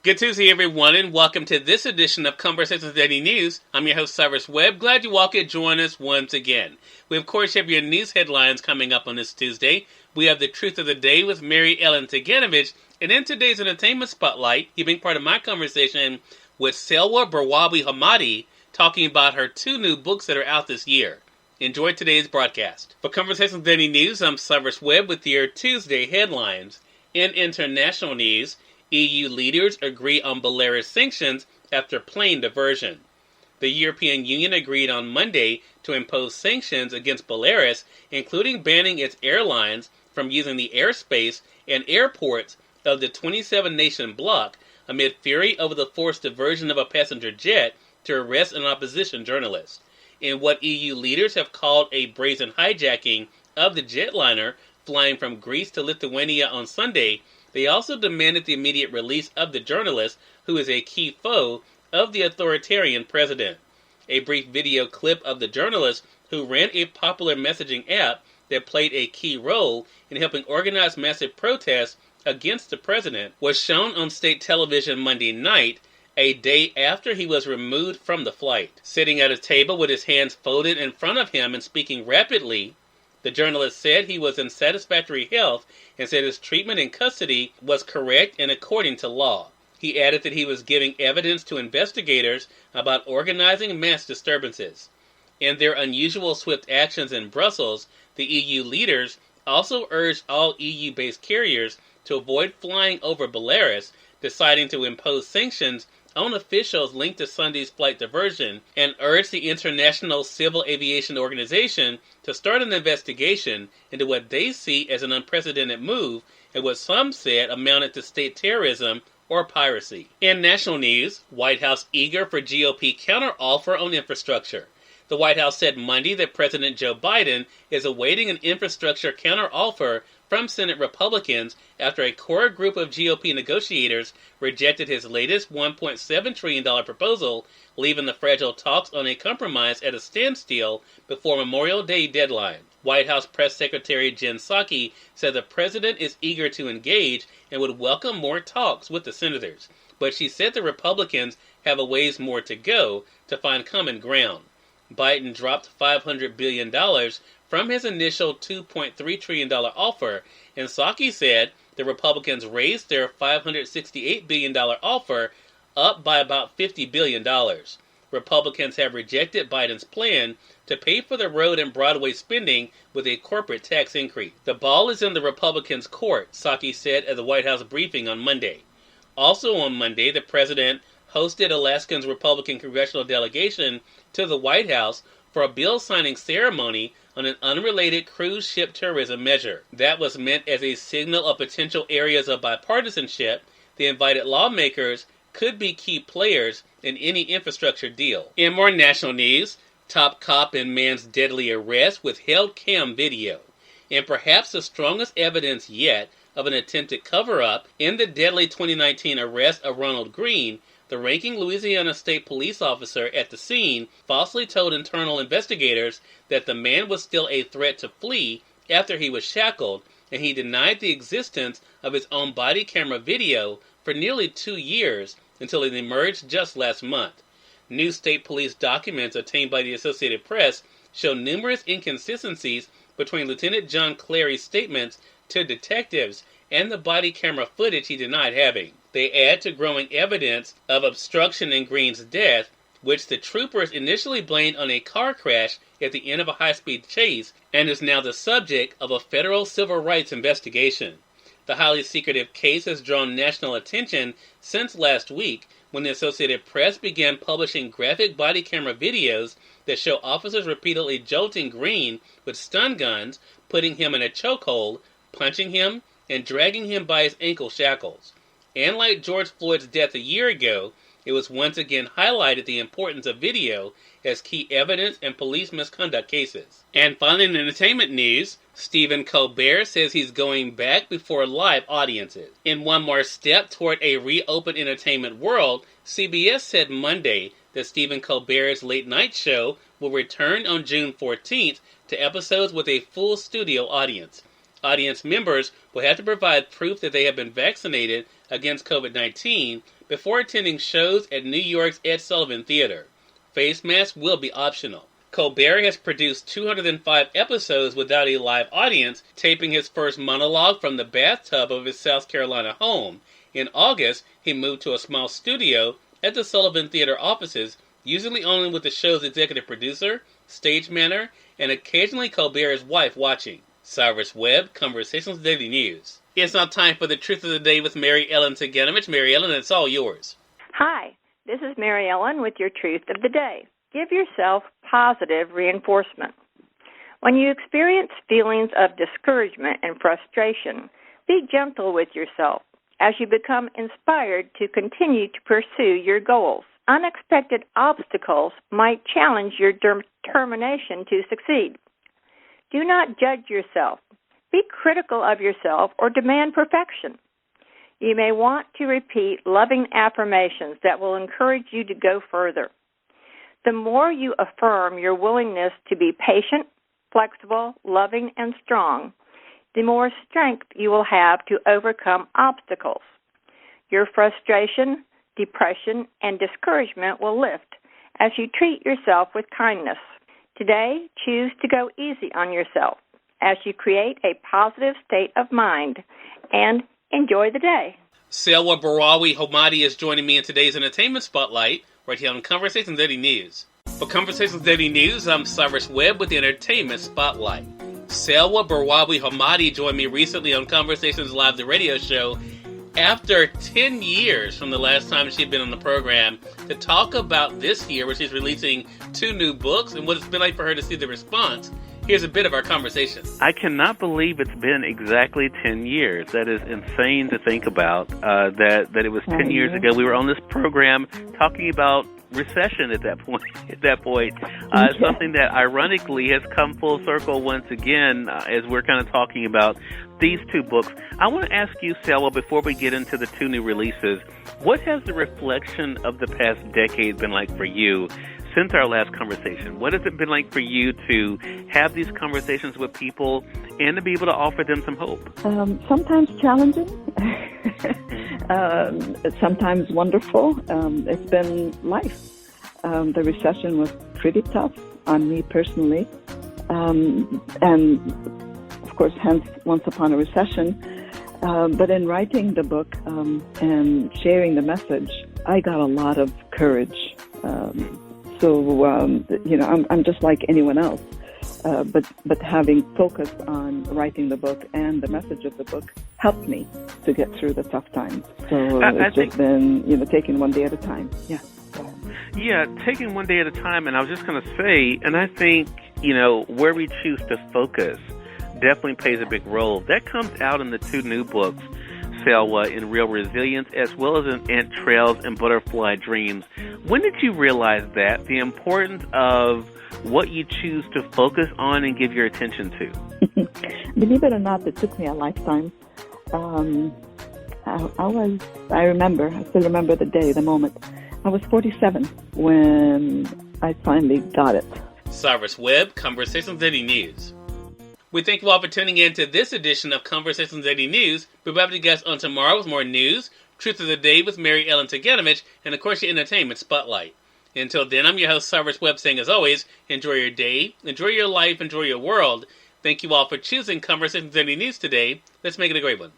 Good Tuesday, everyone, and welcome to this edition of Conversations Daily News. I'm your host, Cyrus Webb. Glad you all could join us once again. We, of course, have your news headlines coming up on this Tuesday. We have the truth of the day with Mary Ellen Ciganovich, and in today's entertainment spotlight, you've been part of my conversation with Selwa Barwabi Hamadi, talking about her two new books that are out this year. Enjoy today's broadcast. For Conversations Daily News, I'm Cyrus Webb with your Tuesday headlines. In international news, EU leaders agree on Belarus sanctions after plane diversion. The European Union agreed on Monday to impose sanctions against Belarus, including banning its airlines from using the airspace and airports of the 27-nation bloc amid fury over the forced diversion of a passenger jet to arrest an opposition journalist. In what EU leaders have called a brazen hijacking of the jetliner flying from Greece to Lithuania on Sunday, they also demanded the immediate release of the journalist, who is a key foe of the authoritarian president. A brief video clip of the journalist, who ran a popular messaging app that played a key role in helping organize massive protests against the president, was shown on state television Monday night, a day after he was removed from the flight. Sitting at a table with his hands folded in front of him and speaking rapidly, the journalist said he was in satisfactory health and said his treatment in custody was correct and according to law. He added that he was giving evidence to investigators about organizing mass disturbances. In their unusual swift actions in Brussels, the EU leaders also urged all EU-based carriers to avoid flying over Belarus, deciding to impose sanctions on officials linked to Sunday's flight diversion, and urged the International Civil Aviation Organization to start an investigation into what they see as an unprecedented move and what some said amounted to state terrorism or piracy. In national news, White House eager for GOP counteroffer on infrastructure. The White House said Monday that President Joe Biden is awaiting an infrastructure counteroffer from Senate Republicans after a core group of GOP negotiators rejected his latest $1.7 trillion proposal, leaving the fragile talks on a compromise at a standstill before Memorial Day deadline. White House Press Secretary Jen Psaki said the president is eager to engage and would welcome more talks with the senators, but she said the Republicans have a ways more to go to find common ground. Biden dropped $500 billion from his initial $2.3 trillion offer, and Psaki said the Republicans raised their $568 billion offer up by about $50 billion. Republicans have rejected Biden's plan to pay for the road and Broadway spending with a corporate tax increase. The ball is in the Republicans' court, Psaki said at the White House briefing on Monday. Also on Monday, the president hosted Alaskans' Republican congressional delegation to the White House for a bill-signing ceremony on an unrelated cruise ship tourism measure. That was meant as a signal of potential areas of bipartisanship. The invited lawmakers could be key players in any infrastructure deal. In more national news, top cop in man's deadly arrest with Hellcam video. And perhaps the strongest evidence yet of an attempted cover-up in the deadly 2019 arrest of Ronald Green, the ranking Louisiana State Police officer at the scene falsely told internal investigators that the man was still a threat to flee after he was shackled, and he denied the existence of his own body camera video for nearly 2 years until it emerged just last month. New state police documents obtained by the Associated Press show numerous inconsistencies between Lieutenant John Clary's statements to detectives and the body camera footage he denied having. They add to growing evidence of obstruction in Green's death, which the troopers initially blamed on a car crash at the end of a high-speed chase, and is now the subject of a federal civil rights investigation. The highly secretive case has drawn national attention since last week, when the Associated Press began publishing graphic body camera videos that show officers repeatedly jolting Green with stun guns, putting him in a chokehold, punching him, and dragging him by his ankle shackles. And like George Floyd's death a year ago, it was once again highlighted the importance of video as key evidence in police misconduct cases. And finally, in entertainment news, Stephen Colbert says he's going back before live audiences. In one more step toward a reopened entertainment world, CBS said Monday that Stephen Colbert's late night show will return on June 14th to episodes with a full studio audience. Audience members will have to provide proof that they have been vaccinated against COVID-19, before attending shows at New York's Ed Sullivan Theater. Face masks will be optional. Colbert has produced 205 episodes without a live audience, taping his first monologue from the bathtub of his South Carolina home. In August, he moved to a small studio at the Sullivan Theater offices, usually only with the show's executive producer, stage manager, and occasionally Colbert's wife watching. Cyrus Webb, Conversations Daily News. It's now time for the Truth of the Day with Mary Ellen Ciganovich. Mary Ellen, it's all yours. Hi, this is Mary Ellen with your Truth of the Day. Give yourself positive reinforcement. When you experience feelings of discouragement and frustration, be gentle with yourself as you become inspired to continue to pursue your goals. Unexpected obstacles might challenge your determination to succeed. Do not judge yourself. Be critical of yourself or demand perfection. You may want to repeat loving affirmations that will encourage you to go further. The more you affirm your willingness to be patient, flexible, loving, and strong, the more strength you will have to overcome obstacles. Your frustration, depression, and discouragement will lift as you treat yourself with kindness. Today, choose to go easy on yourself as you create a positive state of mind and enjoy the day. Selwa Barawi Homadi is joining me in today's Entertainment Spotlight, right here on Conversations Daily News. For Conversations Daily News, I'm Cyrus Webb with the Entertainment Spotlight. Selwa Barawi Homadi joined me recently on Conversations Live, the radio show, after 10 years from the last time she'd been on the program, to talk about this year where she's releasing 2 new books and what it's been like for her to see the response. Here's a bit of our conversation. I cannot believe it's been exactly 10 years. That is insane to think about, that it was 10 years ago. We were on this program talking about recession at that point. Something that ironically has come full circle once again as we're kind of talking about these 2 books. I want to ask you, Selwa, before we get into the 2 new releases, what has the reflection of the past decade been like for you since our last conversation? What has it been like for you to have these conversations with people and to be able to offer them some hope? Sometimes challenging, sometimes wonderful. It's been life. The recession was pretty tough on me personally. And, of course, hence Once Upon a Recession. But in writing the book and sharing the message, I got a lot of courage. I'm just like anyone else, but having focused on writing the book and the message of the book helped me to get through the tough times. So it's just been, taking one day at a time. Yeah. Yeah, taking one day at a time. And I was just going to say, and I think, where we choose to focus definitely plays a big role. That comes out in the 2 new books, Selwa, in Real Resilience, as well as in Ant Trails and Butterfly Dreams. When did you realize that, the importance of what you choose to focus on and give your attention to? Believe it or not, it took me a lifetime. I still remember the day, the moment. I was 47 when I finally got it. Cyrus Webb, Conversations Daily News. We thank you all for tuning in to this edition of Conversations Daily News. We'll be back with you guys on tomorrow with more news, Truth of the Day with Mary Ellen Ciganovich, and of course your Entertainment Spotlight. Until then, I'm your host, Cyrus Webb, saying as always, enjoy your day, enjoy your life, enjoy your world. Thank you all for choosing Conversations Daily News today. Let's make it a great one.